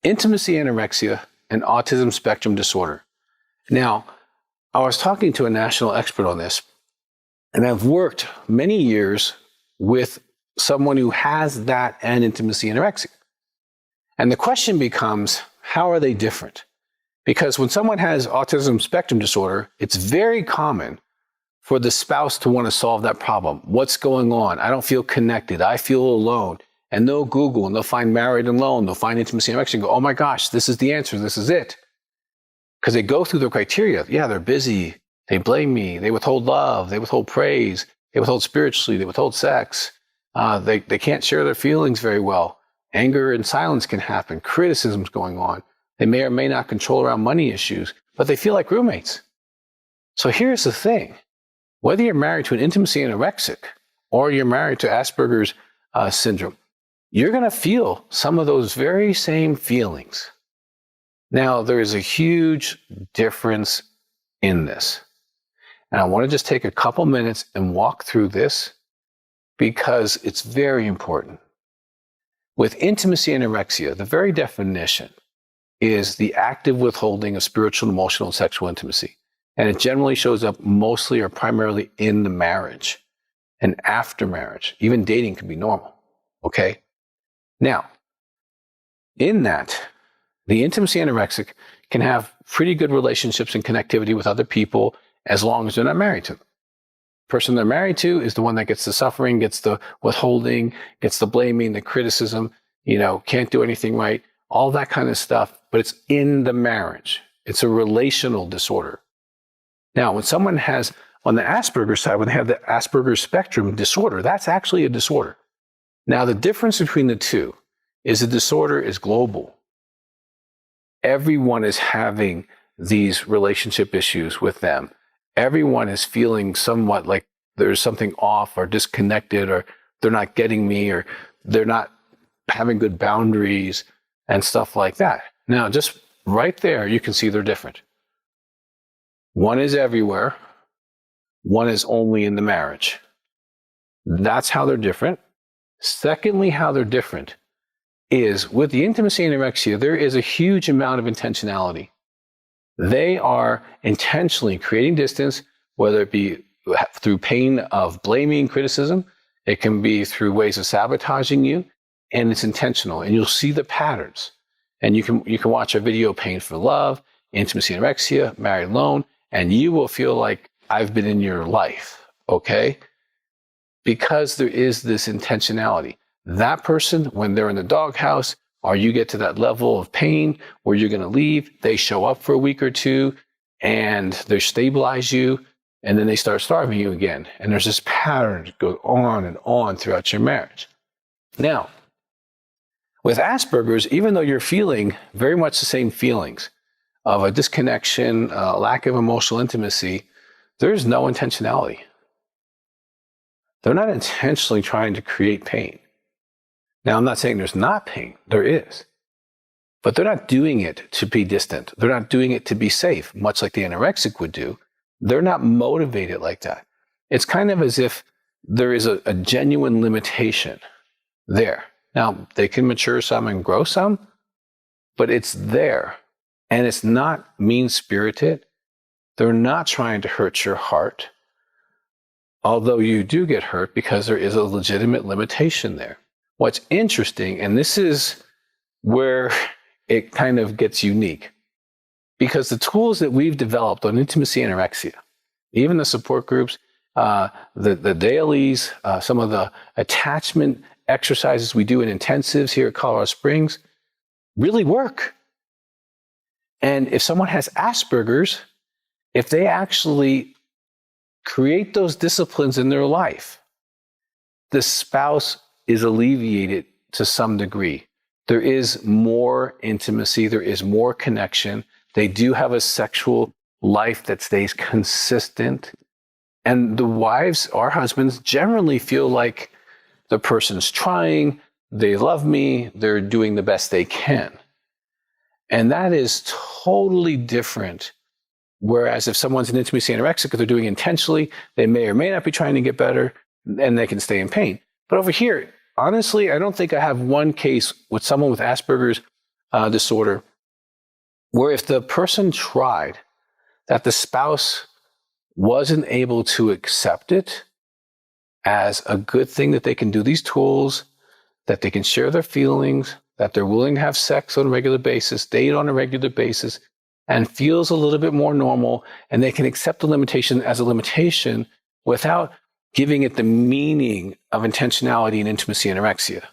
intimacy anorexia, and autism spectrum disorder. Now, I was talking to a national expert on this, and I've worked many years with someone who has that and intimacy anorexia. And the question becomes, how are they different? Because when someone has autism spectrum disorder, it's very common for the spouse to want to solve that problem. What's going on? I don't feel connected. I feel alone. And they'll Google and they'll find married and alone. They'll find intimacy anorexia and go, oh my gosh, this is the answer. This is it. Because they go through the criteria. Yeah, they're busy. They blame me. They withhold love. They withhold praise. They withhold spiritually. They withhold sex. They can't share their feelings very well. Anger and silence can happen. Criticism's going on. They may or may not control around money issues, but they feel like roommates. So here's the thing. Whether you're married to an intimacy anorexic or you're married to Asperger's syndrome, you're going to feel some of those very same feelings. Now, there is a huge difference in this. And I want to just take a couple minutes and walk through this because it's very important. With intimacy anorexia, the very definition is the active withholding of spiritual, emotional, and sexual intimacy. And it generally shows up mostly or primarily in the marriage and after marriage. Even dating can be normal, okay? Now, in that, the intimacy anorexic can have pretty good relationships and connectivity with other people as long as they're not married to them. The person they're married to is the one that gets the suffering, gets the withholding, gets the blaming, the criticism, can't do anything right, all that kind of stuff, but it's in the marriage. It's a relational disorder. Now, when someone has, on the Asperger side, when they have the Asperger spectrum disorder, that's actually a disorder. Now, the difference between the two is the disorder is global. Everyone is having these relationship issues with them. Everyone is feeling somewhat like there's something off or disconnected, or they're not getting me, or they're not having good boundaries and stuff like that. Now, just right there, you can see they're different. One is everywhere. One is only in the marriage. That's how they're different. Secondly, how they're different is with the intimacy anorexia, there is a huge amount of intentionality. They are intentionally creating distance, whether it be through pain of blaming, criticism. It can be through ways of sabotaging you, and it's intentional. And you'll see the patterns. And you can watch a video, Pain for Love, Intimacy Anorexia, Married Alone, and you will feel like I've been in your life, okay? Because there is this intentionality. That person, when they're in the doghouse, or you get to that level of pain where you're going to leave, they show up for a week or two, and they stabilize you, and then they start starving you again. And there's this pattern that goes on and on throughout your marriage. Now, with Asperger's, even though you're feeling very much the same feelings of a disconnection, a lack of emotional intimacy, there's no intentionality. They're not intentionally trying to create pain. Now, I'm not saying there's not pain. There is. But they're not doing it to be distant. They're not doing it to be safe, much like the anorexic would do. They're not motivated like that. It's kind of as if there is a genuine limitation there. Now, they can mature some and grow some, but it's there. And it's not mean-spirited. They're not trying to hurt your heart, although you do get hurt because there is a legitimate limitation there. What's interesting, and this is where it kind of gets unique, because the tools that we've developed on intimacy anorexia, even the support groups, the dailies, some of the attachment exercises we do in intensives here at Colorado Springs really work. And if someone has Asperger's, if they actually create those disciplines in their life, the spouse is alleviated to some degree. There is more intimacy, there is more connection. They do have a sexual life that stays consistent. And the wives or husbands generally feel like the person's trying, they love me, they're doing the best they can. And that is totally different. Whereas if someone's an intimacy anorexic, if they're doing it intentionally, they may or may not be trying to get better, and they can stay in pain. But over here, honestly, I don't think I have one case with someone with Asperger's disorder, where if the person tried, that the spouse wasn't able to accept it as a good thing, that they can do these tools, that they can share their feelings, that they're willing to have sex on a regular basis, date on a regular basis, and feels a little bit more normal, and they can accept the limitation as a limitation without giving it the meaning of intentionality and intimacy anorexia.